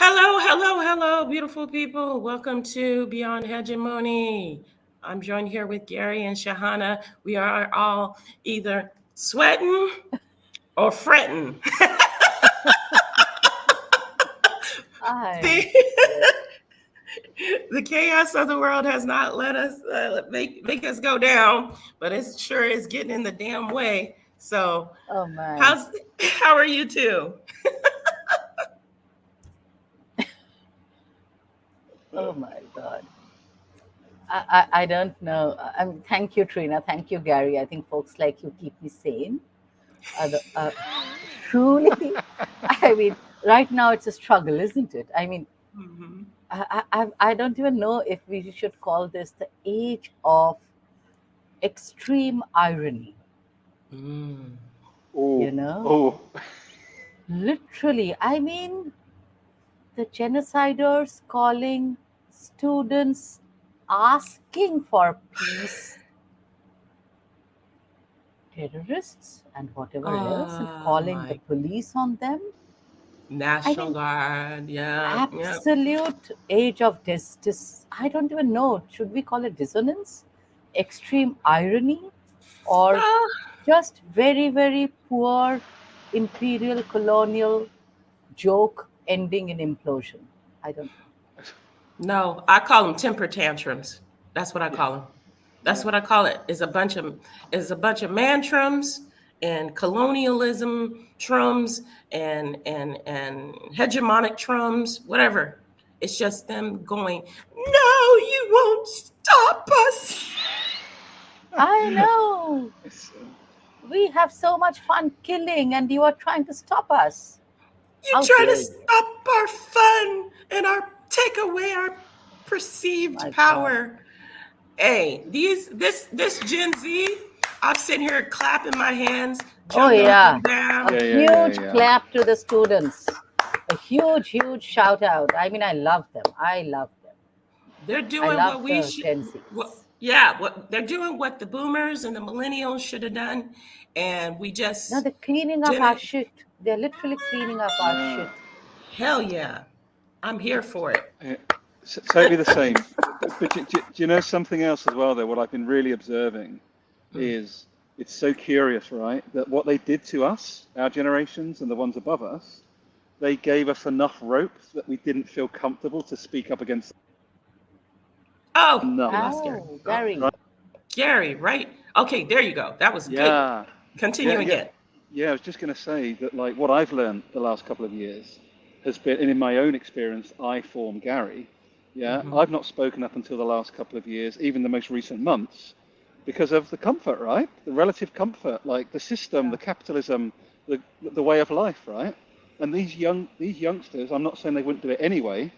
Hello, hello, hello, beautiful people. Welcome to Beyond Hegemony. I'm joined here with Gary and Sahana. We are all either sweating or fretting. I the, the chaos of the world has not let us make us go down, but it sure is getting in the damn way. So, oh man, how's how are you two? oh my God. I don't know. Thank you, Trina. Thank you, Gary. I think folks like you keep me sane. Truly, I mean, right now it's a struggle, isn't it? I mean, Mhm. I don't even know if we should call this the age of extreme irony. Mm. You Oh, know, oh, literally. I mean, the genociders calling students asking for peace terrorists and whatever else, and Oh calling the my police on them. I National mean, Guard. Yeah, yeah. absolute age of I don't even know. Should we call it dissonance, extreme irony, or Ah, just very, very poor imperial colonial joke ending in implosion? I don't know. no, I call them temper tantrums. That's what I yeah, call them. That's yeah. what I call it. Is a bunch of mantrums and colonialism trums and hegemonic trums, whatever. It's just them going, no, you won't stop us. I know. It's, We have so much fun killing, and you are trying to stop us. You How try to dare you? stop our fun and our take away our perceived My God. power. Hey, this Gen Z, I'm sitting here clapping my hands, Oh, jumping up yeah. and down. A yeah, yeah, yeah, huge yeah. clap to the students. A huge, huge shout out. I mean, I love them. I love them. They're I doing love what we the should. Gen What, Zs. yeah, what they're doing, what the boomers and the millennials should have done, and we Now just they're cleaning up our didn't. shit. They're literally cleaning up our Yeah. shit. Hell yeah, I'm here for it. Yeah. Totally the same. But do you know something else as well, though? What I've been really observing Mm, is it's so curious, right? That what they did to us, our generations and the ones above us, they gave us enough rope that we didn't feel comfortable to speak up against Oh, we enough, lost Gary. Oh, Oh, Gary. right? Gary, right? Okay, there you go. That was good. Yeah, yeah, Continue yeah, again. yeah. I was just going to say that, like, what I've learned the last couple of years has been, and in my own experience, I form Gary. Yeah, Hmm. I've not spoken up until the last couple of years, even the most recent months, because of the comfort, right? The relative comfort, like the system, Yeah. the capitalism, the way of life, right? And these youngsters, I'm not saying they wouldn't do it anyway,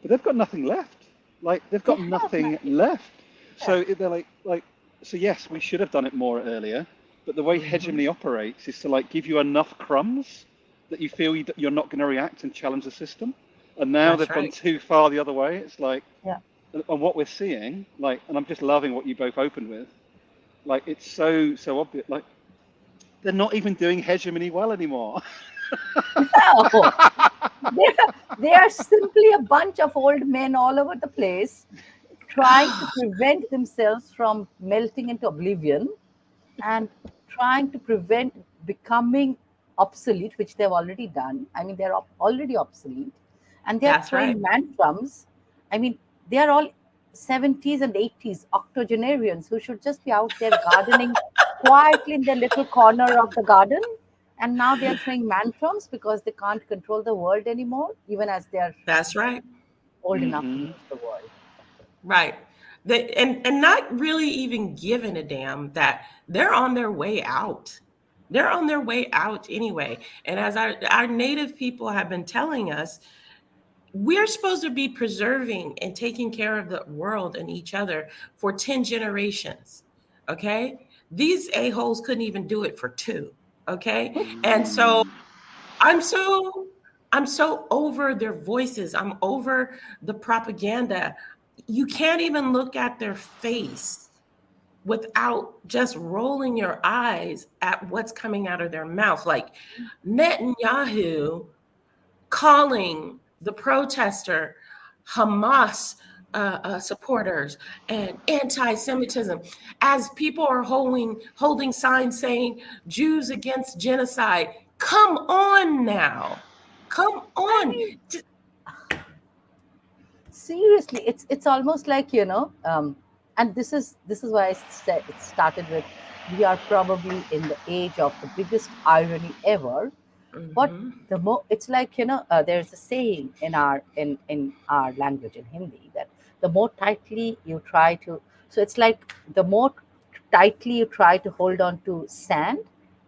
but they've got nothing left. Like they've They got have nothing nothing left. So left. they're so yes, we should have done it more earlier. But the way Hmm. hegemony operates is to like give you enough crumbs that you feel you're not going to react and challenge the system. And now That's they've gone right. too far the other way. It's like, Yeah. and what we're seeing, like, and I'm just loving what you both opened with. Like it's so obvious. Like they're not even doing hegemony well anymore. No. They are simply a bunch of old men all over the place trying to prevent themselves from melting into oblivion and trying to prevent becoming obsolete, which they've already done. I mean, they're already obsolete, and they're That's right. throwing tantrums. I mean, they are all 70s and 80s octogenarians who should just be out there gardening quietly in their little corner of the garden. And now they are throwing tantrums because they can't control the world anymore, even as they are That's right. old enough to Hmm. leave the world. Right. And not really even giving a damn that they're on their way out. They're on their way out anyway. And as our native people have been telling us, we're supposed to be preserving and taking care of the world and each other for 10 generations. Okay. These a-holes couldn't even do it for two. Okay. And so I'm so I'm so over their voices. I'm over the propaganda. You can't even look at their face without just rolling your eyes at what's coming out of their mouth. Like Netanyahu calling the protester, Hamas supporters, and anti-Semitism, as people are holding signs saying Jews against genocide. Come on now, come I on. mean, seriously, it's almost like, and this is why I said it started with, we are probably in the age of the biggest irony ever. What Hmm. the more, it's like, there's a saying in our language, in Hindi, that the more tightly you try to, so it's like, the more tightly you try to hold on to sand,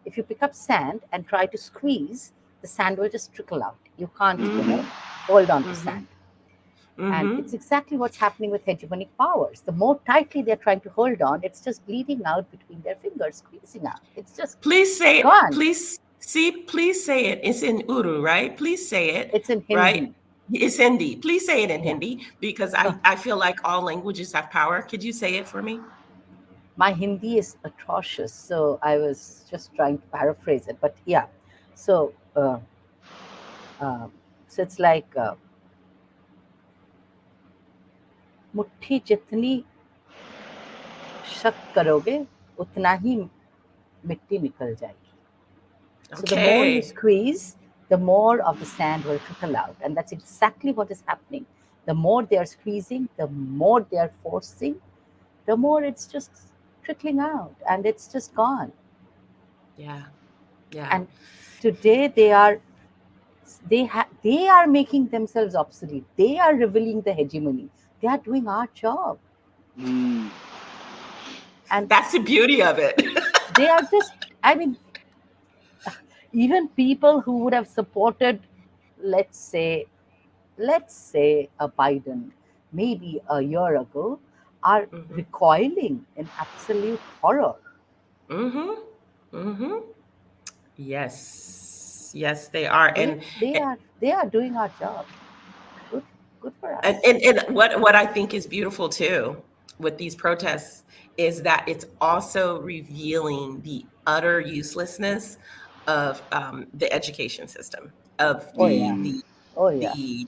if you pick up sand and try to squeeze, the sand will just trickle out. You can't, Mm-hmm. hold on to Hmm. sand. And Hmm. it's exactly what's happening with hegemonic powers. The more tightly they're trying to hold on, it's just bleeding out between their fingers, squeezing out. It's just Please say it. gone. Please say it. It's in Uru, right? Please say it, It's in right? Hindi. It's Hindi. Please say it in Yeah. Hindi because I feel like all languages have power. Could you say it for me? My Hindi is atrocious, so I was just trying to paraphrase it. But yeah, so uh, so it's like, मुट्ठी जितनी शक्त करोगे उतना ही मिट्टी निकल जाएगी. So the more you Okay. squeeze, the more of the sand will trickle out. And that's exactly what is happening. The more they are squeezing, the more they are forcing, the more it's just trickling out and it's just gone. Yeah. Yeah. And today they are making themselves obsolete. They are revealing the hegemony. They are doing our job. Mm. And That's the beauty of it. they are just, I mean, even people who would have supported, let's say, a Biden maybe a year ago, are Hmm. recoiling in absolute horror. Hmm. Hmm. Yes. Yes, they are. They they are they are doing our job. Good good for And, us. and, and what I think is beautiful too with these protests is that it's also revealing the utter uselessness of the education system, of Oh yeah. Oh yeah. the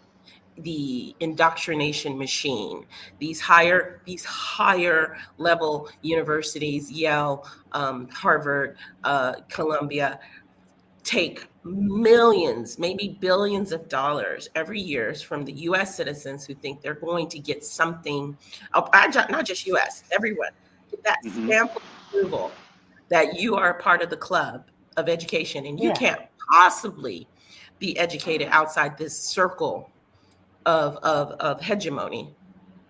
the indoctrination machine. These higher level universities, Yale, Harvard, Columbia, take millions, maybe billions of dollars every year from the US citizens who think they're going to get something, not just US, everyone, get that Mm-hmm. stamp of approval that you are a part of the club of education and you Yeah. can't possibly be educated outside this circle of hegemony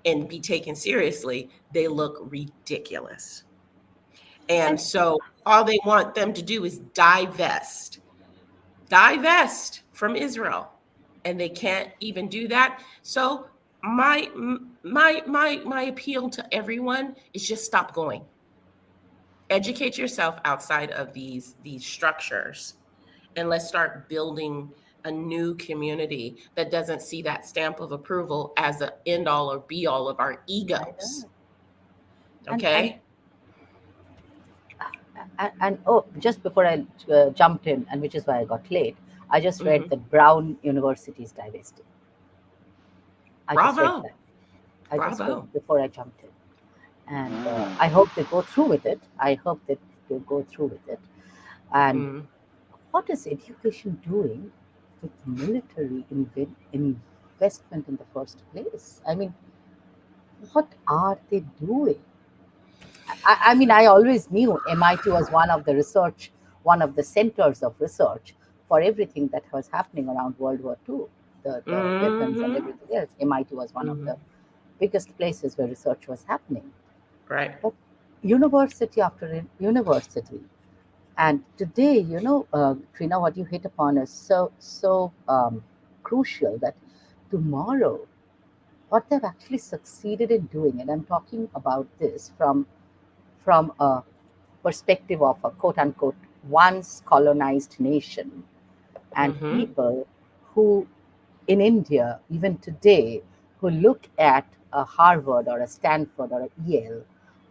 and be taken seriously. They look ridiculous. And And so all they want them to do is divest from Israel, and they can't even do that. So my appeal to everyone is just stop going. Educate yourself outside of these structures, and let's start building a new community that doesn't see that stamp of approval as an end all or be all of our I egos. know. And Okay. oh, just before I jumped in, and which is why I got late, I just read Hmm. that Brown University is divesting. I just read Bravo. that. I just read Bravo. before I jumped in, and Ah. I hope they go through with it. I hope that they go through with it. And Mm. what is education doing with military investment in the first place? I mean, what are they doing? I mean, I always knew MIT was one of the centers of research for everything that was happening around World War II, the weapons and Hmm. everything else. MIT was one of Hmm. the biggest places where research was happening. Right. But university after university, and today, Trina, what you hit upon is so crucial, that tomorrow, what they've actually succeeded in doing, and I'm talking about this from a perspective of a quote unquote once colonized nation, and Hmm. people who in India, even today, who look at a Harvard or a Stanford or a Yale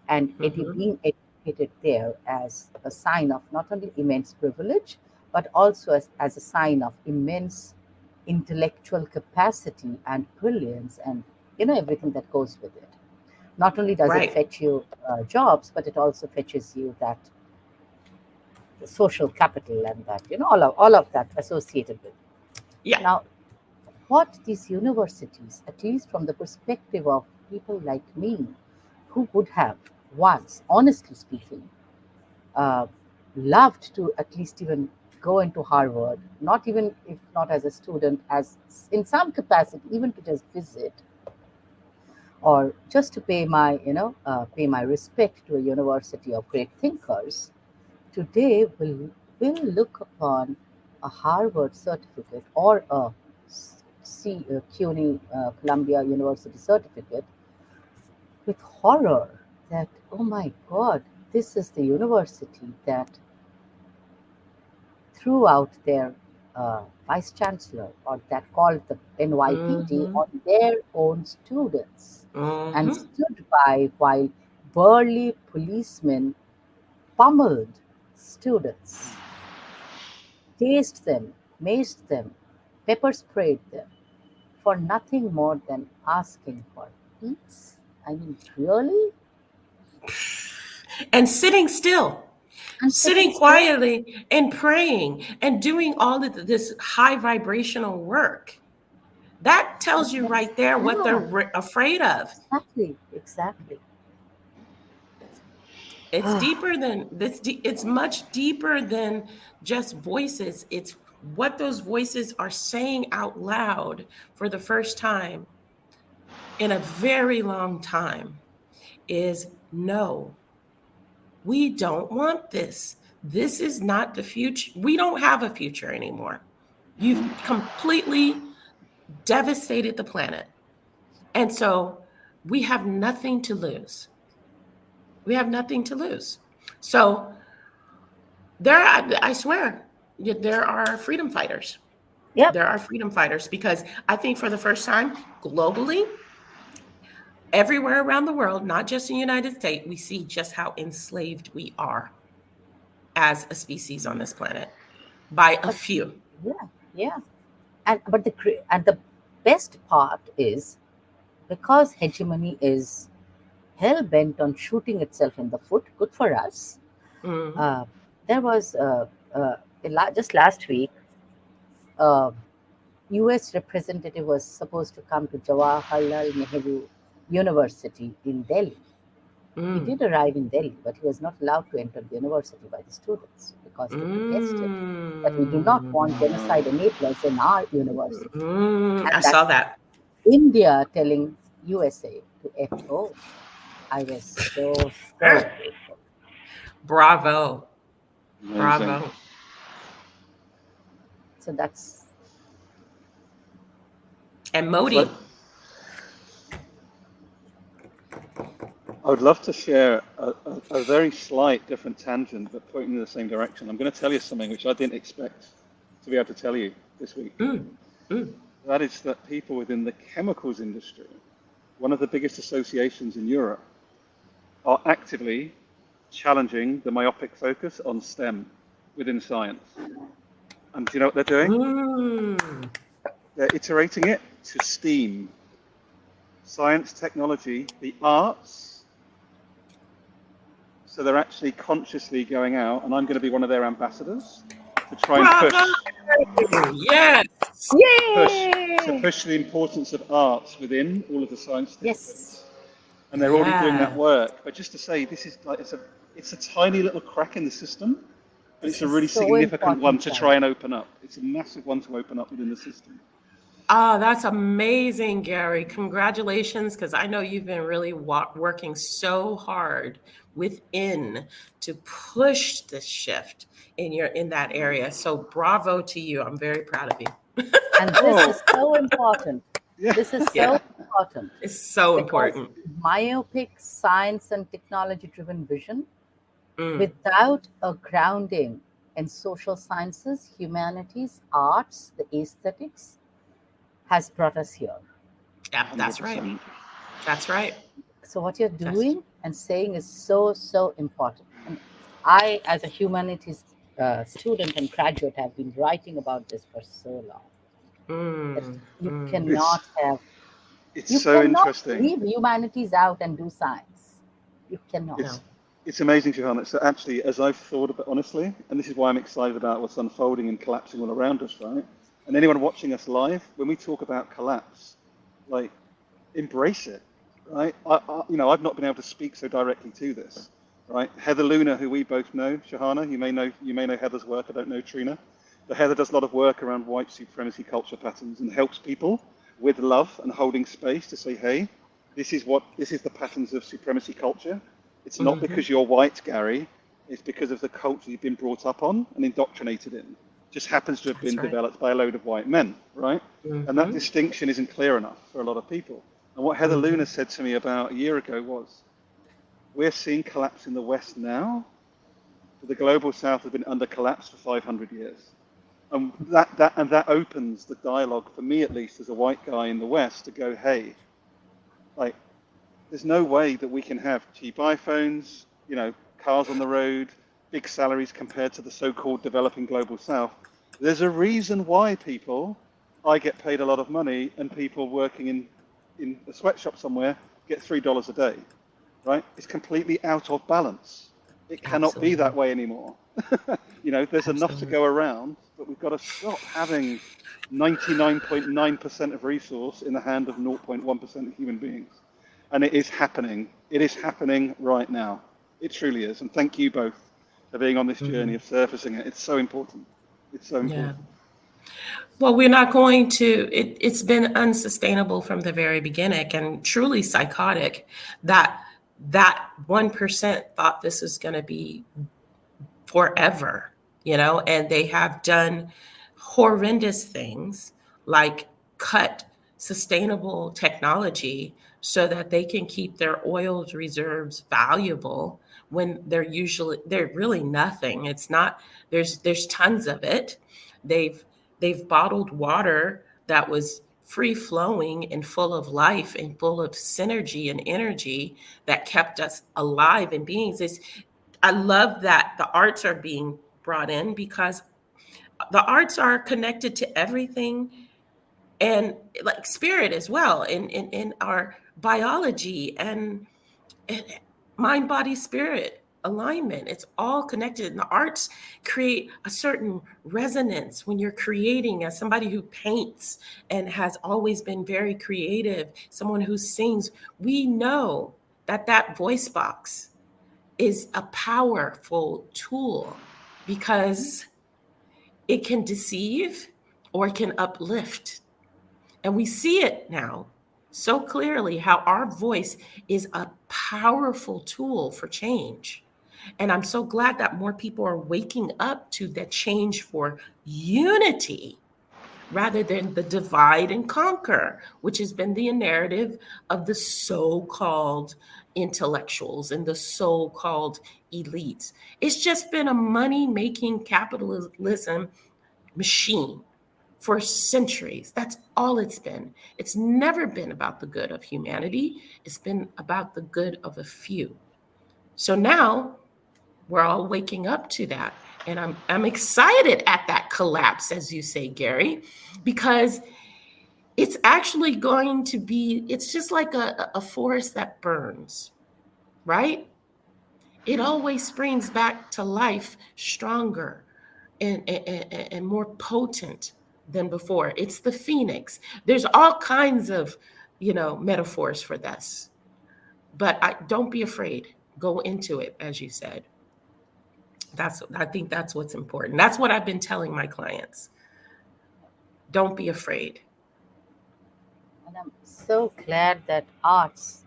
and Hmm. being educated there as a sign of not only immense privilege, but also as a sign of immense intellectual capacity and brilliance, and everything that goes with it. Not only does it Right. fetch you jobs, but it also fetches you that the social capital, and that all of that associated with it. Yeah. Now, what these universities, at least from the perspective of people like me, who would have once, honestly speaking, uh, loved to at least even go into Harvard, not even if not as a student, as in some capacity, even to just visit, or just to pay my respect to a university of great thinkers. Today will look upon a Harvard certificate or a CUNY Columbia University certificate with horror, that, oh my God, this is the university that threw out their vice chancellor, or that called the NYPD Mm-hmm. on their own students and Mm-hmm. stood by while burly policemen pummeled students, tased them, maced them, pepper sprayed them, for nothing more than asking for peace. I mean, really? And sitting still, And sitting sitting still? quietly and praying and doing all of this high vibrational work. That tells you right there what they're Yeah, afraid of. exactly, exactly. It's deeper than this. It's much deeper than just voices. It's what those voices are saying out loud for the first time in a very long time is no, we don't want this. This is not the future. We don't have a future anymore. You've completely devastated the planet. And so we have nothing to lose. We have nothing to lose. So I swear, there are freedom fighters. Yep, There are freedom fighters because I think for the first time globally, everywhere around the world, not just in the United States, we see just how enslaved we are as a species on this planet by a but few. yeah, yeah. And the best part is, because hegemony is hell bent on shooting itself in the foot. Good for us. Mhm. Uh, there was just last week, a U.S. representative was supposed to come to Jawaharlal Nehru University in Delhi. He Mm. did arrive in Delhi, but he was not allowed to enter the university by the students because they protested that we do not want genocide Mm. enablers in our university. I And saw that's that. India telling USA to FO. I was so Ah, grateful. bravo. Amazing. Bravo. So that's, And So Modi. I would love to share a very slight different tangent, but pointing in the same direction. I'm going to tell you something which I didn't expect to be able to tell you this week. Mm. Mm. That is that people within the chemicals industry, one of the biggest associations in Europe, are actively challenging the myopic focus on STEM within science. And do you know what they're doing? Mm. They're iterating it to STEAM, science, technology, the arts. So they're actually consciously going out, and I'm going to be one of their ambassadors to try and Bravo. Yes. push yay! push the importance of arts within all of the science Yes, disciplines. And they're already doing that Yeah. work. But just to say, this is like it's a tiny little crack in the system, but it's this a is really so significant one important, to Gary. try and open up. It's a massive one to open up within the system. Oh, that's amazing, Gary. Congratulations, because I know you've been really working so hard within to push the shift in that area. So bravo to you. I'm very proud of you. And this Oh, is so important. yeah, This is Yeah, so important it's so because important. myopic science and technology driven vision, Mm. without a grounding in social sciences, humanities, arts, the aesthetics, has brought us here. Yeah, that's right. 100%. That's right. So what you're That's doing and saying is so important. And I, as a humanities student and graduate, have been writing about this for so long. That Mm, you mm. cannot It's have, it's you so cannot interesting. leave humanities out and do science. You cannot. No. It's amazing, Johanna. So actually, as I've thought about honestly, and this is why I'm excited about what's unfolding and collapsing all around us, right? And anyone watching us live, when we talk about collapse, like embrace it, right? I've not been able to speak so directly to this, right? Heather Luna, who we both know, Shahana, you may know Heather's work. I don't know Trina, but Heather does a lot of work around white supremacy culture patterns and helps people with love and holding space to say, hey, this is the patterns of supremacy culture. It's not Mm-hmm. because you're white, Gary. It's because of the culture you've been brought up on and indoctrinated in. Just happens to have That's been right. developed by a load of white men, right? And that Mm-hmm. distinction isn't clear enough for a lot of people. And what Heather Mm-hmm. Luna said to me about a year ago was, we're seeing collapse in the West now, but the global South has been under collapse for 500 years. And that opens the dialogue for me, at least, as a white guy in the West, to go, hey, like, there's no way that we can have cheap iPhones, cars on the road, big salaries compared to the so-called developing global South. There's a reason why I get paid a lot of money, and people working in a sweatshop somewhere get $3 a day, right? It's completely out of balance. It cannot be Absolutely. that way anymore. There's enough to Absolutely. go around, but we've got to stop having 99.9% of resource in the hand of 0.1% of human beings. And it is happening. It is happening right now. It truly is. And thank you both for being on this Mm-hmm. journey of surfacing it. It's so important. It's so Yeah. important. Well, we're not going to, it's been unsustainable from the very beginning and truly psychotic that that 1% thought this is going to be forever, and they have done horrendous things like cut sustainable technology so that they can keep their oil reserves valuable when they're really nothing. It's not, there's tons of it. They've bottled water that was free flowing and full of life and full of synergy and energy that kept us alive and beings. I love that the arts are being brought in because the arts are connected to everything, and like spirit as well in our biology and mind body spirit alignment. It's all connected, and the arts create a certain resonance when you're creating. As somebody who paints and has always been very creative, someone who sings, we know that that voice box is a powerful tool because it can deceive or it can uplift. And we see it now so clearly how our voice is a powerful tool for change. And I'm so glad that more people are waking up to the change for unity rather than the divide and conquer, which has been the narrative of the so called intellectuals and the so called elites. It's just been a money making capitalism machine for centuries. That's all it's been. It's never been about the good of humanity, it's been about the good of a few. So now we're all waking up to that. And I'm excited at that collapse, as you say, Gary, because it's actually going to be, it's just like a forest that burns, right? It always springs back to life stronger and more potent than before. It's the phoenix. There's all kinds of, metaphors for this, but don't be afraid. Go into it, as you said. I think that's what's important. That's what I've been telling my clients. Don't be afraid. And I'm so glad that arts,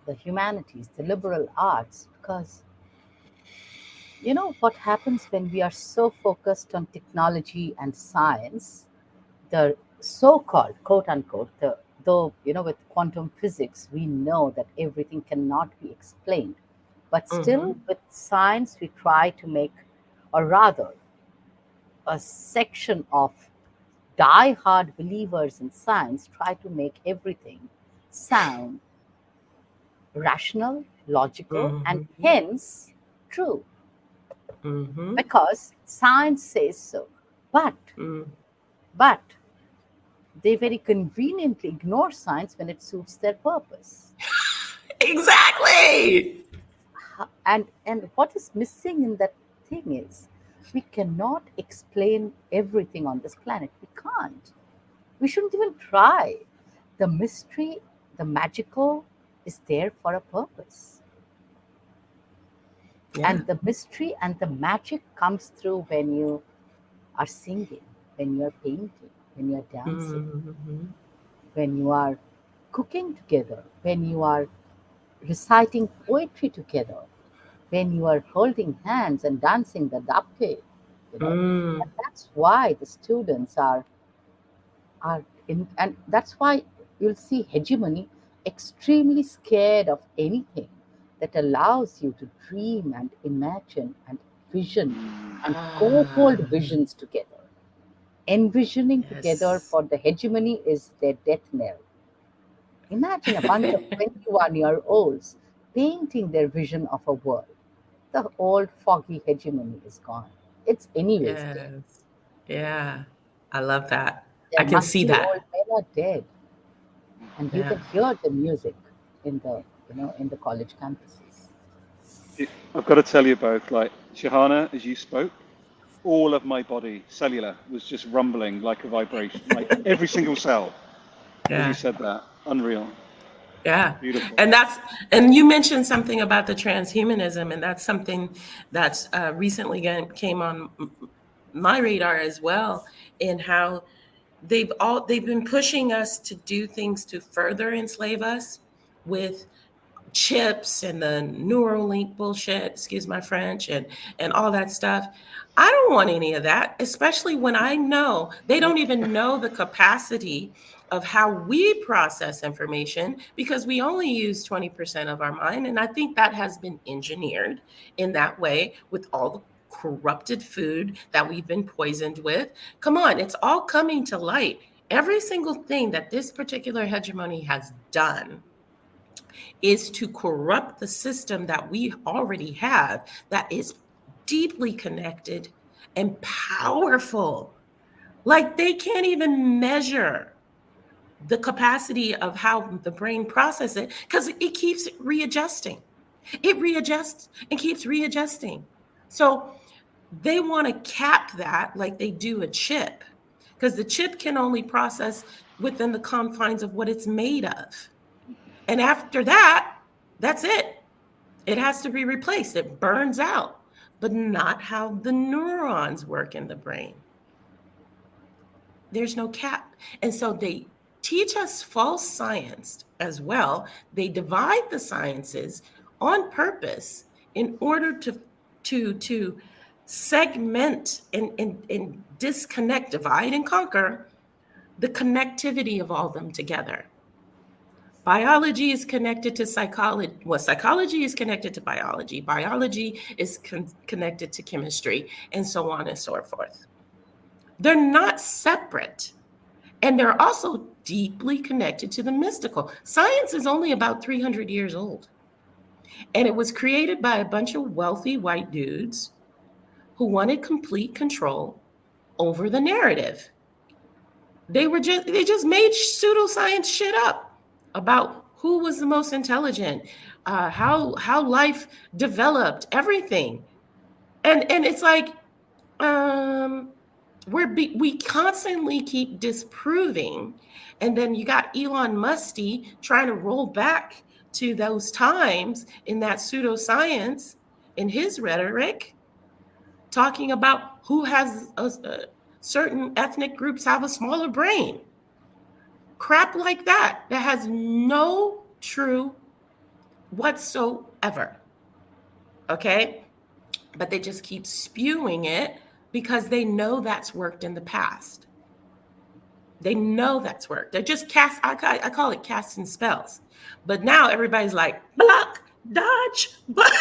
the humanities, the liberal arts, because you know what happens when we are so focused on technology and science, the so-called quote unquote, though with quantum physics we know that everything cannot be explained, but still Mm-hmm. with science we try to make, or rather a section of die-hard believers in science try to make everything sound rational, logical, and Mm-hmm. hence true Mm-hmm. because science says so. But Mm-hmm. but they very conveniently ignore science when it suits their purpose. Exactly. And what is missing in that thing is we cannot explain everything on this planet. We can't. We shouldn't even try. The mystery, the magical is there for a purpose. Yeah. And the mystery and the magic comes through when you are singing, when you're painting, when you're dancing, Mhm. when you are cooking together, when you are reciting poetry together, when you are holding hands and dancing the dappe, you know. Mm. And that's why the students are in, and that's why you'll see hegemony extremely scared of anything that allows you to dream and imagine and vision and co-hold Ah, visions together. Envisioning together yes. for the hegemony is their death knell. Imagine a bunch of 21-year-olds painting their vision of a world. The old foggy hegemony is gone. It's anyways dead. Yes. Yeah. I love that. I Their can see muscly that. old men are dead, and you Yeah. can hear the music in the college campuses. I've got to tell you both, like Shahana, as you spoke, all of my body, cellular, was just rumbling like a vibration, like every single cell, as you Yeah. said that. Unreal. Yeah. Beautiful. And and you mentioned something about the transhumanism, and that's something that's recently came on my radar as well, in how they've been pushing us to do things to further enslave us with chips and the Neuralink bullshit, excuse my French, and all that stuff. I don't want any of that, especially when I know they don't even know the capacity of how we process information, because we only use 20% of our mind. And I think that has been engineered in that way with all the corrupted food that we've been poisoned with. Come on, it's all coming to light. Every single thing that this particular hegemony has done is to corrupt the system that we already have, that is deeply connected and powerful. Like they can't even measure the capacity of how the brain processes it, because it keeps readjusting. It readjusts and keeps readjusting. So they want to cap that like they do a chip, because the chip can only process within the confines of what it's made of. And after that, that's it. It has to be replaced. It burns out, but not how the neurons work in the brain. There's no cap. And so they teach us false science as well. They divide the sciences on purpose in order to segment and disconnect, divide and conquer the connectivity of all of them together. Biology is connected to psychology. Well, psychology is connected to biology. Biology is connected to chemistry, and so on and so forth. They're not separate. And they're also deeply connected to the mystical. Science is only about 300 years old. And it was created by a bunch of wealthy white dudes who wanted complete control over the narrative. They just made pseudoscience shit up about who was the most intelligent, how life developed, everything. And it's like, um we constantly keep disproving, and then you got Elon Musty trying to roll back to those times in that pseudoscience in his rhetoric, talking about who has certain ethnic groups have a smaller brain. Crap like that has no true whatsoever. Okay, but they just keep spewing it because they know that's worked in the past. They know that's worked. They're just I call it casting spells. But now everybody's like, block, dodge, but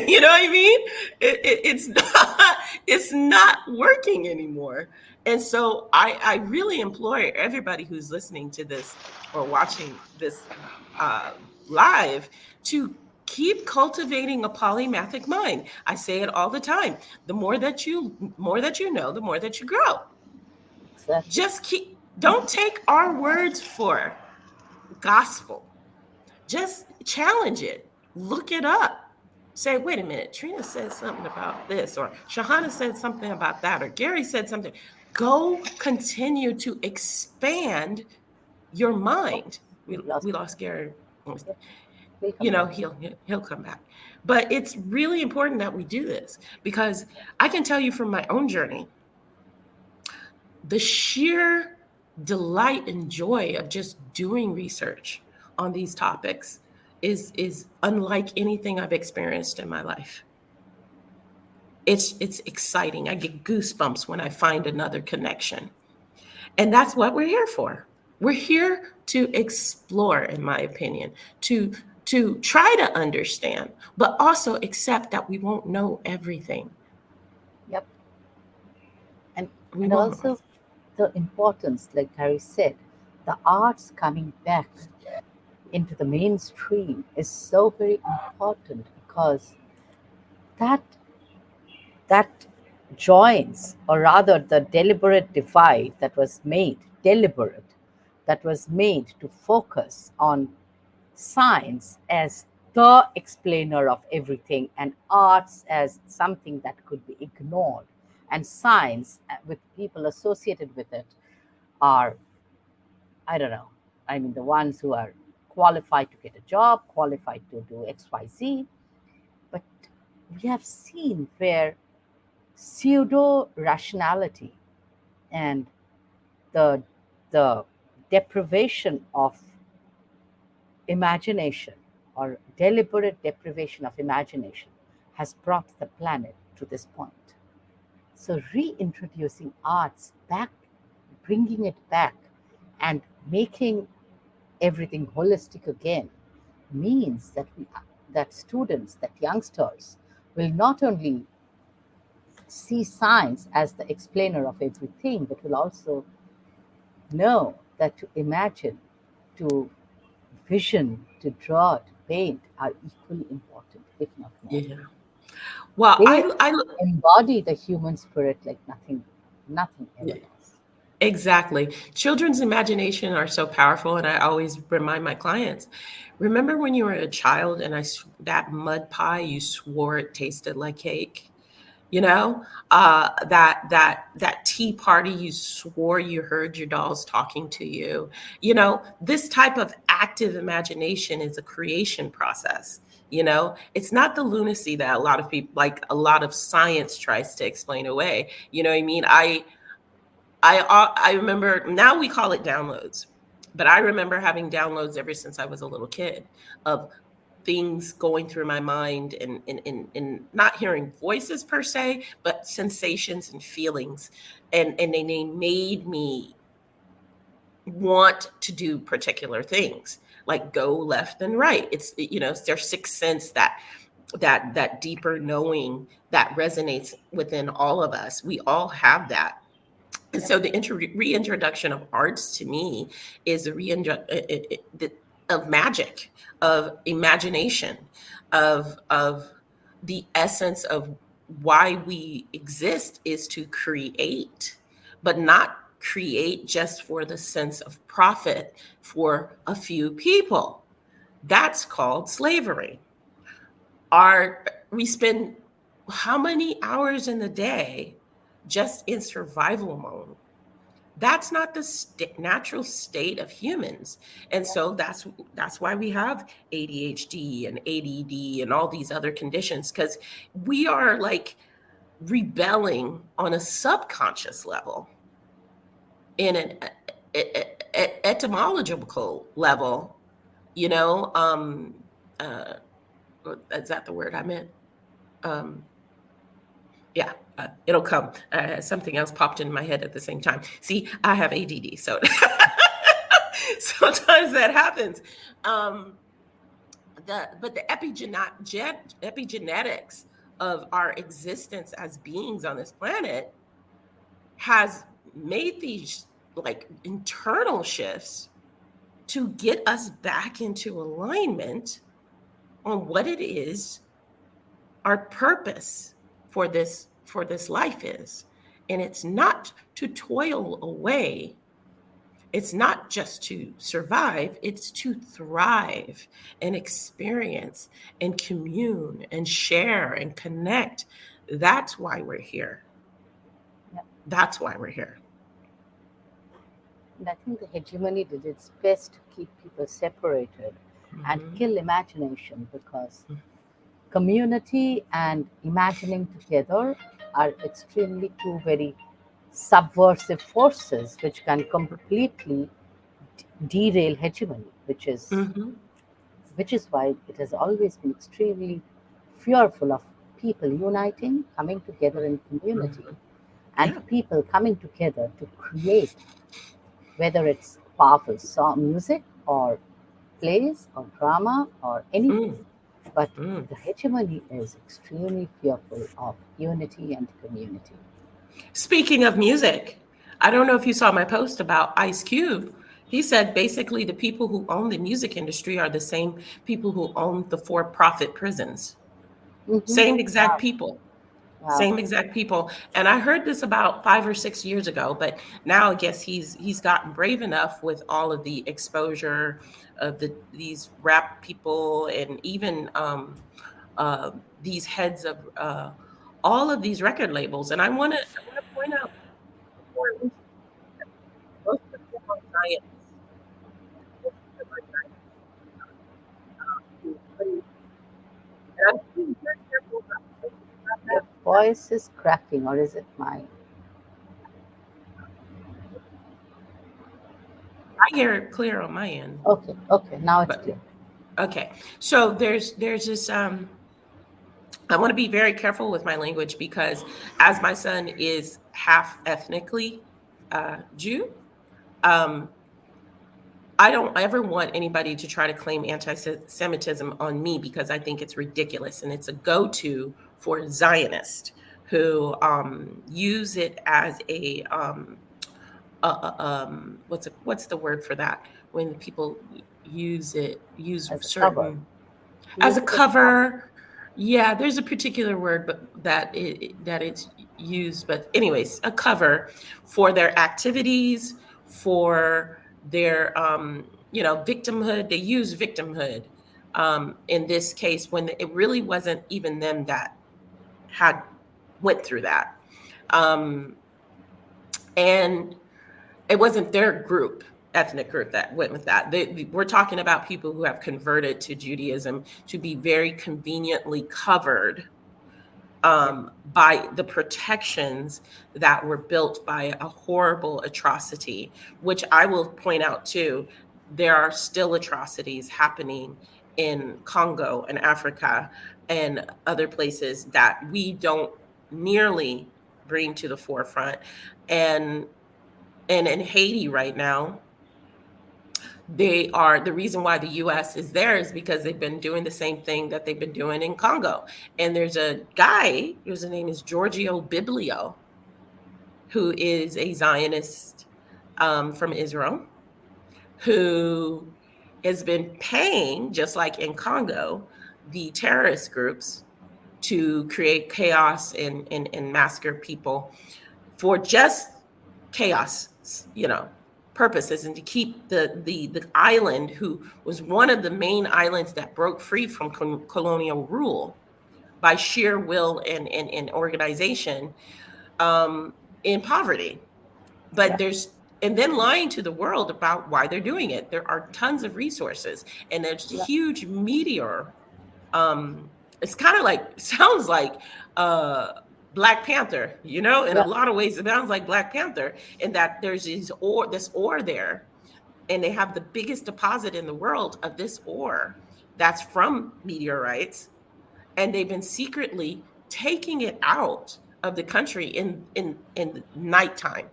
you know what I mean? It's not working anymore. And so I really implore everybody who's listening to this or watching this uh, live to keep cultivating a polymathic mind. I say it all the time. The more that you know, the more that you grow. Exactly. don't take our words for gospel. Just challenge it. Look it up. Say, wait a minute, Trina said something about this, or Sahana said something about that, or Gary said something. Go continue to expand your Oh, mind. We, we've lost. we lost Gary. Yep, we'll You come know, back. he'll come back. But it's really important that we do this, because I can tell you from my own journey, the sheer delight and joy of just doing research on these topics is unlike anything I've experienced in my life. It's exciting. I get goosebumps when I find another connection. And that's what we're here for. We're here to explore, in my opinion, to try to understand, but also accept that we won't know everything. Yep. and We and won't. also the importance, like Harry said, the arts coming back into the mainstream is so very important, because that that joins, or rather the deliberate divide that was made, to focus on science as the explainer of everything, and arts as something that could be ignored, and science with people associated with it are, I don't know, I mean, the ones who are qualified to get a job, qualified to do XYZ. But we have seen where pseudo rationality and the the deprivation of imagination, or deliberate deprivation of imagination, has brought the planet to this point. So reintroducing arts back, bringing it back, and making everything holistic again, means that students, that youngsters, will not only see science as the explainer of everything, but will also know that to imagine, to vision, to draw, to paint are equally important, if not more. Yeah. Well, They I embody the human spirit like nothing ever yeah, does. exactly. Children's imagination are so powerful, and I always remind my clients, remember when you were a child and that mud pie you swore it tasted like cake? You know, that tea party you swore you heard your dolls talking to you. You know, this type of active imagination is a creation process. You know, it's not the lunacy that a lot of people, like a lot of science, tries to explain away. You know what I mean? I remember, now we call it downloads, but I remember having downloads ever since I was a little kid, of things going through my mind, and not hearing voices per se, but sensations and feelings. And they made me want to do particular things, like go left and right. It's their sixth sense, that deeper knowing that resonates within all of us. We all have that. And Yep. so the reintroduction of arts to me is of magic, of imagination, of the essence of why we exist is to create, but not create just for the sense of profit for a few people. That's called slavery. Our We spend how many hours in the day just in survival mode? That's not the natural state of humans. And so that's why we have ADHD and ADD and all these other conditions, because we are like rebelling on a subconscious level, in an etymological level. you know um uh is that the word I meant? um yeah, it'll come. Something else popped in my head at the same time. See, I have ADD, so sometimes that happens. Um, but the epigenetics of our existence as beings on this planet has made these like internal shifts to get us back into alignment on what it is our purpose for this life is. And it's not to toil away. It's not just to survive, it's to thrive and experience and commune and share and connect. That's why we're here. Yeah. That's why we're here. And I think the hegemony did its best to keep people separated and Mm-hmm. kill imagination, because community and imagining together are extremely two very subversive forces which can completely derail hegemony, Mm-hmm. which is why it has always been extremely fearful of people uniting, coming together in community, Mm-hmm. and Yeah. people coming together to create, whether it's powerful song, music, or plays, or drama, or anything. Mm. But Mm. the hegemony is extremely fearful of unity and community. Speaking of music, I don't know if you saw my post about Ice Cube. He said basically the people who own the music industry are the same people who own the for profit prisons. Hmm. Same exact Wow. people. Wow. Same exact people. And I heard this about 5 or 6 years ago, but now I guess he's gotten brave enough with all of the exposure of these rap people, and even these heads of all of these record labels. And I want to point out before I lose most of them are Zionists. Most of them are Zionists. And I'm being very careful about talking about Your that. voice is cracking, or is it mine? I hear it clear on my end, Okay, okay, now it's but clear. okay. So there's this I want to be very careful with my language because as my son is half ethnically Jew, um, I don't ever want anybody to try to claim anti-Semitism on me because I think it's ridiculous and it's a go-to for Zionists who use it as what's the word for that when people use As a cover. certain as Use a it as a cover. cover. Yeah, there's a particular word, but that it's used. But anyways, a cover for their activities, for their victimhood. They use victimhood in this case when it really wasn't even them that had went through that, um, and it wasn't their ethnic group that went with that. We're talking about people who have converted to Judaism to be very conveniently covered Yeah, by the protections that were built by a horrible atrocity, which I will point out too. There are still atrocities happening in Congo and Africa and other places that we don't nearly bring to the forefront. And in Haiti right now, they are the reason why the US is there is because they've been doing the same thing that they've been doing in Congo. And there's a guy, his name is Giorgio Biblio, who is a Zionist from Israel, who has been paying, just like in Congo, the terrorist groups to create chaos and massacre people for just chaos, purposes, and to keep the island, who was one of the main islands that broke free from colonial rule by sheer will and organization, um, in poverty. But yeah, there's and then lying to the world about why they're doing it. There are tons of resources, and there's yeah, huge meteor um it's kind of like sounds like uh Black Panther, in a yeah, lot of ways it sounds like Black Panther, in that there's this ore there, and they have the biggest deposit in the world of this ore that's from meteorites, and they've been secretly taking it out of the country in nighttime,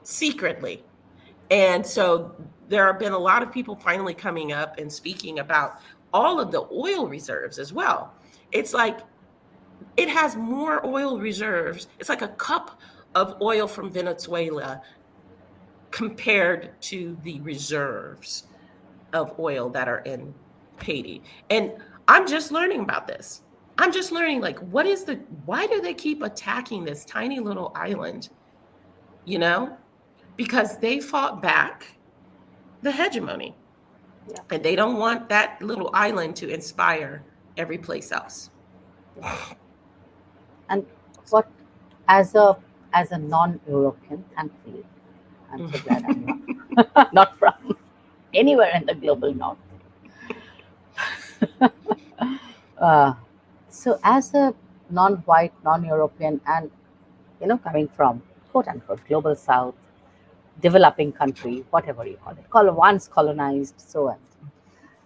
secretly. And so there have been a lot of people finally coming up and speaking about all of the oil reserves as well. It's like it has more oil reserves. It's like a cup of oil from Venezuela compared to the reserves of oil that are in Haiti. And I'm just learning about this. I'm just learning, like, why do they keep attacking this tiny little island? You know, because they fought back the hegemony Yeah. and they don't want that little island to inspire every place else. Yeah. And what, as a non-European, thankfully, I'm so glad I'm not not from anywhere in the global north. Uh, so as a non-white, non-European, and coming from quote unquote global south, developing country, whatever you call it, once colonized, so on.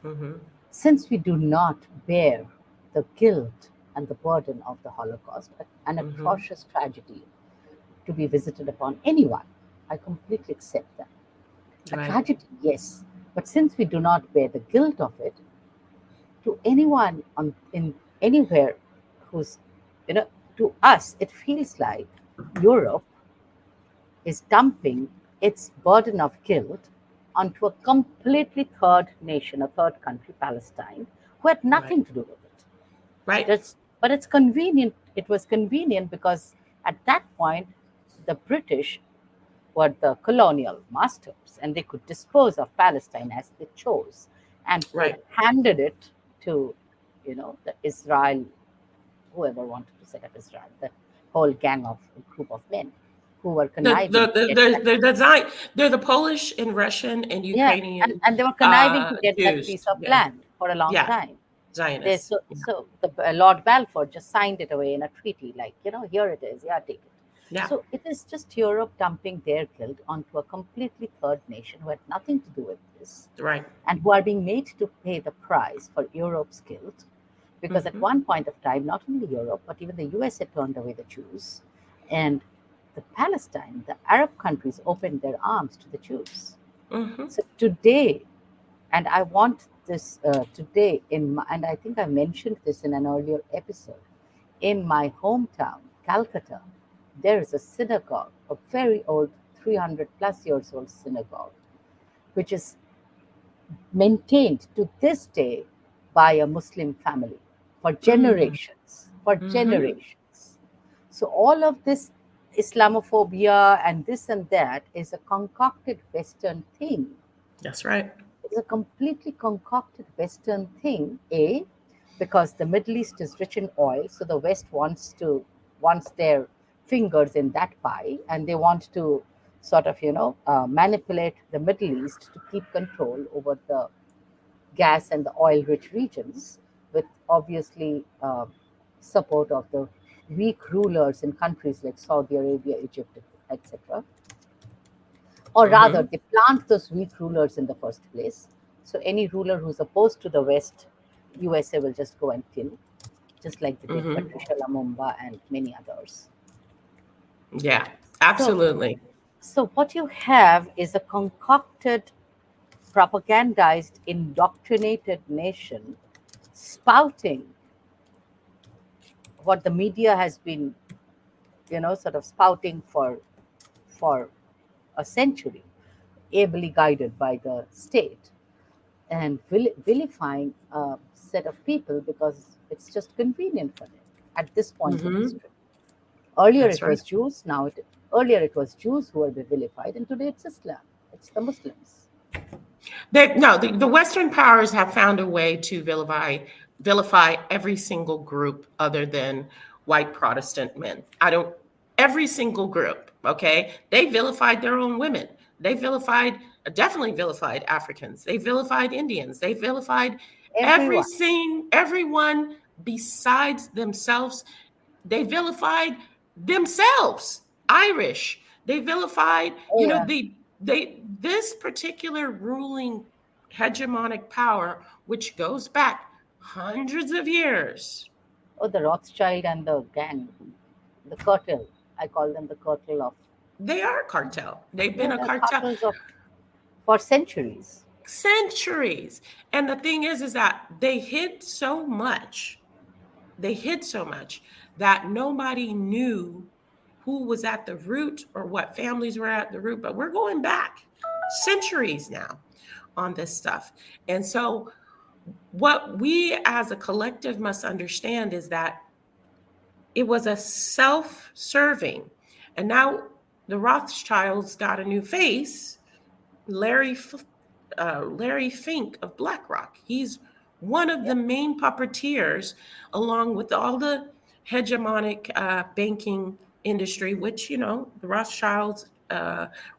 Mm-hmm. Since we do not bear the guilt and the burden of the Holocaust, an Mm-hmm. atrocious tragedy to be visited upon anyone, I completely accept that. A Right. tragedy, yes, but since we do not bear the guilt of it, to anyone in anywhere who's, you know, to us, it feels like Europe is dumping its burden of guilt onto a completely third nation, a third country, Palestine, who had Right. nothing to do with it. Right. But it's convenient. It was convenient because at that point, the British were the colonial masters and they could dispose of Palestine as they chose. And they Right. handed it to, the Israel, whoever wanted to set up Israel, the whole gang of group of men who were The conniving the to the get the, that. the design they're the Polish and Russian and Yeah, and, Ukrainian and they were conniving to get that Jews. piece of Yeah. land for a long Yeah. time. Zionists. So the Lord Balfour just signed it away in a treaty, like, here it is, yeah, take it. Yeah. So it is just Europe dumping their guilt onto a completely third nation who had nothing to do with this Right. and who are being made to pay the price for Europe's guilt. Because at Mm-hmm. one point of time, not only Europe, but even the US had turned away the Jews. And the Palestine, the Arab countries opened their arms to the Jews. Mm-hmm. So today, and I want this today and I think I mentioned this in an earlier episode. In my hometown, Calcutta, there is a synagogue, a very old, 300 plus years old synagogue, which is maintained to this day by a Muslim family for Mm-hmm. generations, for Mm-hmm. generations. So all of this Islamophobia and this and that is a concocted Western thing. That's right. It's a completely concocted Western thing, A, because the Middle East is rich in oil, so the West wants their fingers in that pie, and they want to sort of manipulate the Middle East to keep control over the gas and the oil rich regions, with obviously support of the weak rulers in countries like Saudi Arabia, Egypt, etc. Or rather, Mm-hmm. they plant those weak rulers in the first place. So any ruler who's opposed to the West, USA will just go and kill, just like they did Mm-hmm. Patricia Lumumba and many others. Yeah. So, Absolutely. so what you have is a concocted, propagandized, indoctrinated nation spouting what the media has been, sort of spouting for a century, ably guided by the state, and vilifying a set of people because it's just convenient for them at this point in Mm-hmm. history. Earlier That's it right. was Jews, earlier it was Jews who were vilified, and today it's Islam. It's the Muslims. No, the Western powers have found a way to vilify every single group other than white Protestant men. I don't every single group, okay? They vilified their own women. They definitely vilified Africans. They vilified Indians. They vilified Everyone. everyone besides themselves. They vilified themselves. Irish. They vilified, Oh yeah. this particular ruling hegemonic power, which goes back hundreds of years. Oh, the Rothschild and the gang, the cartel. I call them the cartel of. They are a cartel. They've been Yeah, a they're cartel cartels of for centuries. centuries. And the thing is that they hid so much. They hid so much that nobody knew who was at the root or what families were at the root. But we're going back centuries now on this stuff. And so what we as a collective must understand is that it was a self-serving, and now the Rothschilds got a new face, Larry Larry Fink of BlackRock. He's one of the Yeah. main puppeteers, along with all the hegemonic banking industry, which the Rothschilds,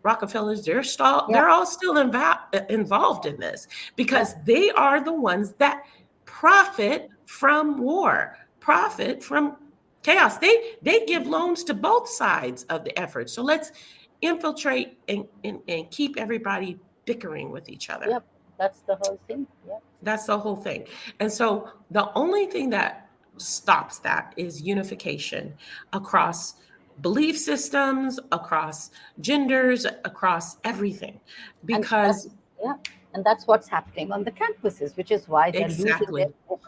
Rockefellers, Yeah. they're all still involved in this Yeah. because they are the ones that profit from war, profit from chaos. They give loans to both sides of the effort. So let's infiltrate and keep everybody bickering with each other. Yep. That's the whole thing. Yeah. That's the whole thing. And so the only thing that stops that is unification across belief systems, across genders, across everything. And Because that's, yeah. And that's what's happening on the campuses, which is why they're losing their exactly. shit.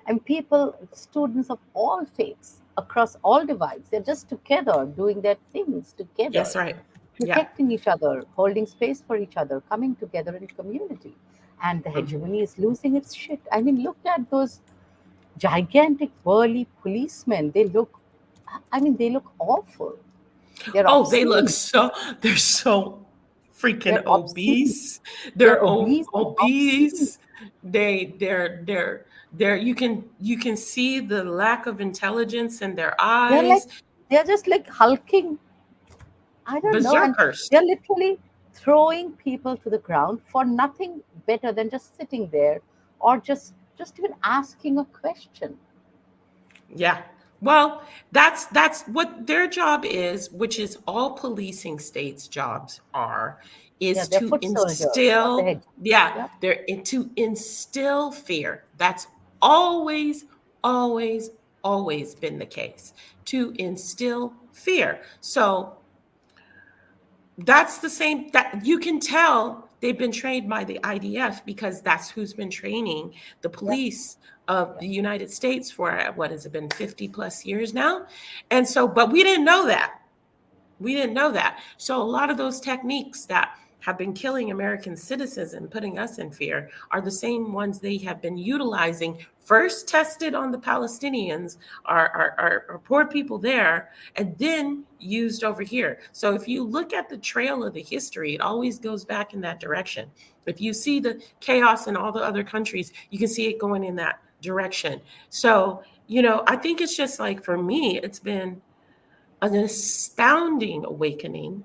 And people, students of all faiths, across all divides, they're just together, doing their things Yes, together, right. Yeah. protecting each other, holding space for each other, coming together in community. And the Mhm. hegemony is losing its shit. I mean, look at those gigantic, burly policemen. They look awful. They're Oh, they look obscene. so, they're so freaking They're obscene. obese. They're They're obese and obscene. obese. They're you can see the lack of intelligence in their They're like, eyes. they're just like hulking. I don't know. And Berserkers. they're literally throwing people to the ground for nothing better than just sitting there or just even asking a question. Yeah. Well, that's what their job is, which is all policing states' jobs are, Yeah, is they're to foot soldiers of the instill, hedge. yeah, Yep. they're to instill fear. That's always, always, always been the case. To instill fear. So that's the same that you can tell they've been trained by the IDF because that's who's been training the Yep. police of Yep. the United States for what has it been 50 plus years now. And so, but we didn't know that. We didn't know that. So a lot of those techniques that have been killing American citizens and putting us in fear are the same ones they have been utilizing, first tested on the Palestinians, our poor people there, and then used over here. So if you look at the trail of the history, it always goes back in that direction. If you see the chaos in all the other countries, you can see it going in that direction. So, I think it's just like for me, it's been an astounding awakening,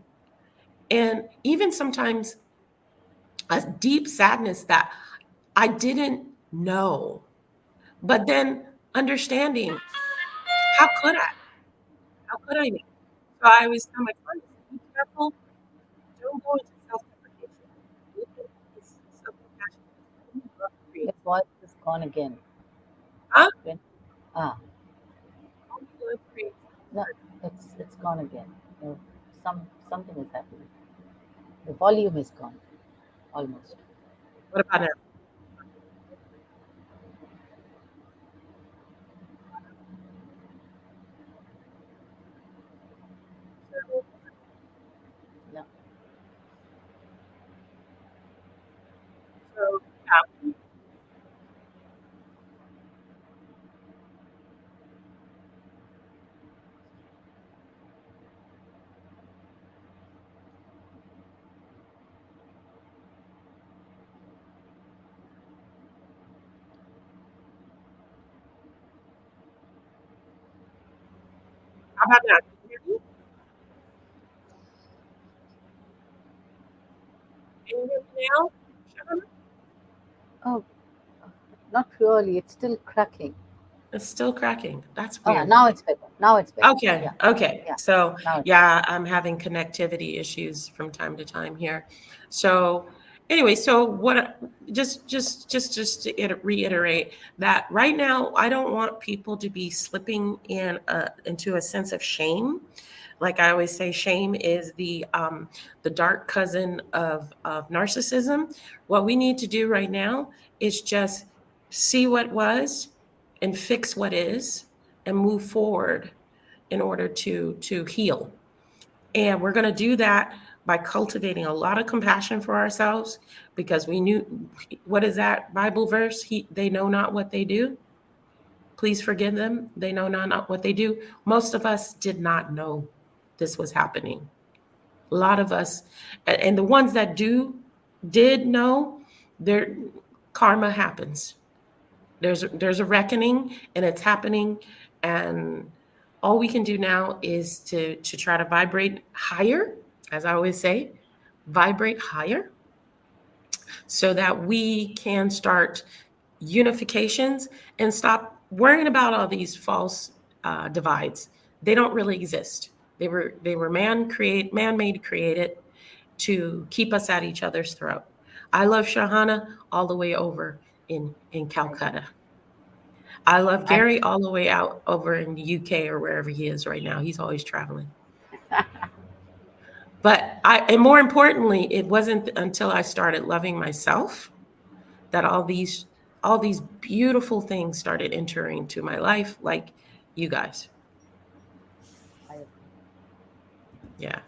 and even sometimes a deep sadness that I didn't know. But then understanding, how could I? How could I know? So I always tell my clients, be careful, don't go into self-deprecation. Look at this self-compassion. Love Your creates. voice is gone again. Huh? When, ah, Only love creates no, comfort. it's gone again. No, something is happening. The volume is gone almost. What about now? So, No. yeah. How about now? Can you hear me? Can you hear me now? Sure. Oh, not really. It's still cracking. It's still cracking. That's Oh, weird. now it's better. Now it's better. Okay, Yeah. okay. Yeah. So Now it's better. yeah, I'm having connectivity issues from time to time here. So anyway, so what just to reiterate that right now I don't want people to be slipping into a sense of shame. Like I always say, shame is the dark cousin of narcissism. What we need to do right now is just see what was and fix what is and move forward in order to heal. And we're going to do that by cultivating a lot of compassion for ourselves, because we knew, what is that Bible verse? They know not what they do. Please forgive them. They know not what they do. Most of us did not know this was happening. A lot of us, and the ones that did know, their karma happens. There's a reckoning, and it's happening, and all we can do now is to try to vibrate higher, as I always say, vibrate higher, so that we can start unifications and stop worrying about all these false divides. They don't really exist. They were man-made, created to keep us at each other's throat. I love Sahana all the way over in Calcutta. I love And Gary all the way out over in the UK or wherever he is right now. He's always traveling. And more importantly, it wasn't until I started loving myself that all these beautiful things started entering to my life, like you guys. Yeah.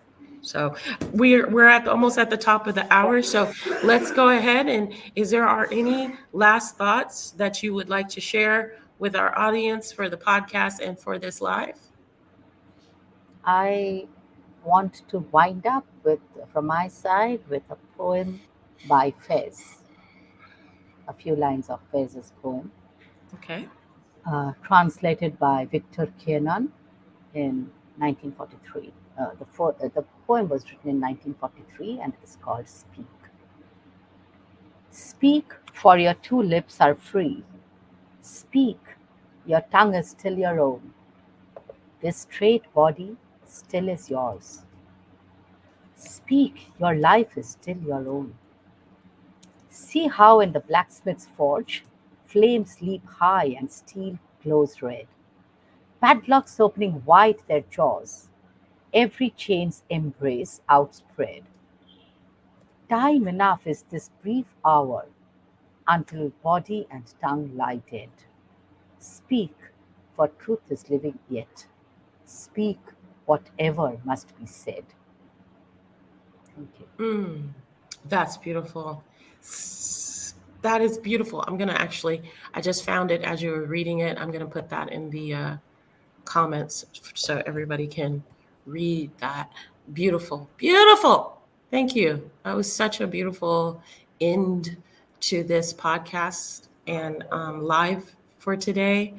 So we're almost at the top of the hour. So let's go ahead, and is there are any last thoughts that you would like to share with our audience for the podcast and for this live? I want to wind up from my side, with a poem by Fez. A few lines of Fez's poem, Okay. translated by Victor Kiernan in 1943. The poem was written in 1943, and it is called Speak. Speak, for your two lips are free. Speak, your tongue is still your own. This straight body still is yours. Speak, your life is still your own. See how in the blacksmith's forge flames leap high and steel glows red. Padlocks opening wide their jaws, every chain's embrace outspread. Time enough is this brief hour, until body and tongue lie dead. Speak, for truth is living yet. Speak whatever must be said. Thank you. That's beautiful. That is beautiful. I just found it as you were reading it. I'm going to put that in the comments so everybody can read that. Beautiful. Beautiful. Thank you. That was such a beautiful end to this podcast and live for today.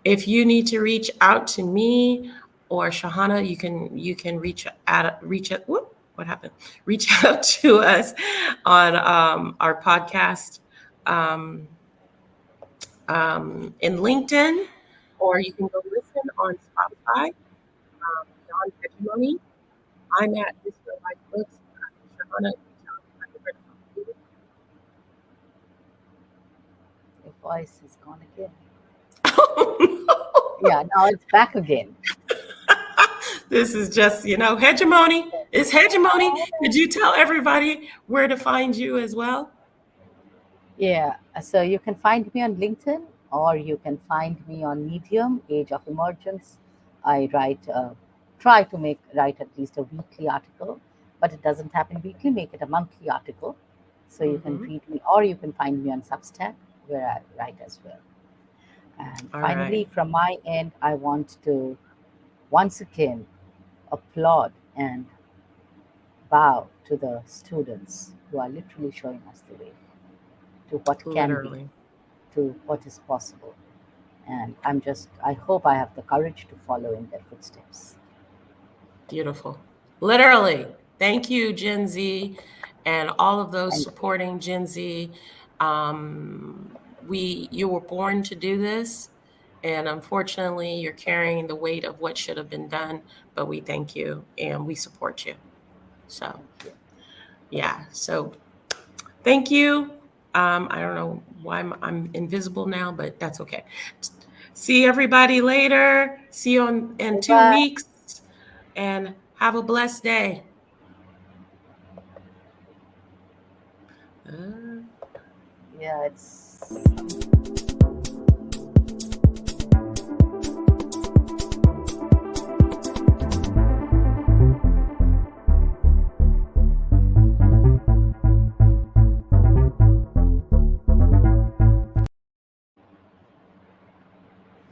If you need to reach out to me or Sahana, you can reach out to us on our podcast in LinkedIn, or you can go listen on Spotify. Beyond Hegemony. I'm at Mr. Life Books. Sahana, Your voice is gone again. oh, no. Yeah, now it's back again. This is just, hegemony. It's hegemony. Could you tell everybody where to find you as well? Yeah, so you can find me on LinkedIn, or you can find me on Medium, Age of Emergence. I try to write at least a weekly article, but it doesn't happen weekly. Make it a monthly article, so you can read me, or you can find me on Substack, where I write as well. And All finally, right. from my end, I want to once again applaud and bow to the students who are literally showing us the way to what can be, Literally. to what is possible. And I hope I have the courage to follow in their footsteps. Beautiful. Literally. Thank you, Gen Z, and all of those Thank you. supporting Gen Z. You were born to do this, and unfortunately, you're carrying the weight of what should have been done. But we thank you and we support you. So, yeah. So, thank you. I don't know why I'm invisible now, but that's okay. See everybody later. See you in 2 Bye. weeks, and have a blessed day. Yeah, it's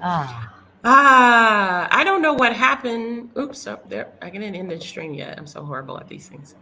I don't know what happened. Oops, up there. I didn't end the stream yet. I'm so horrible at these things.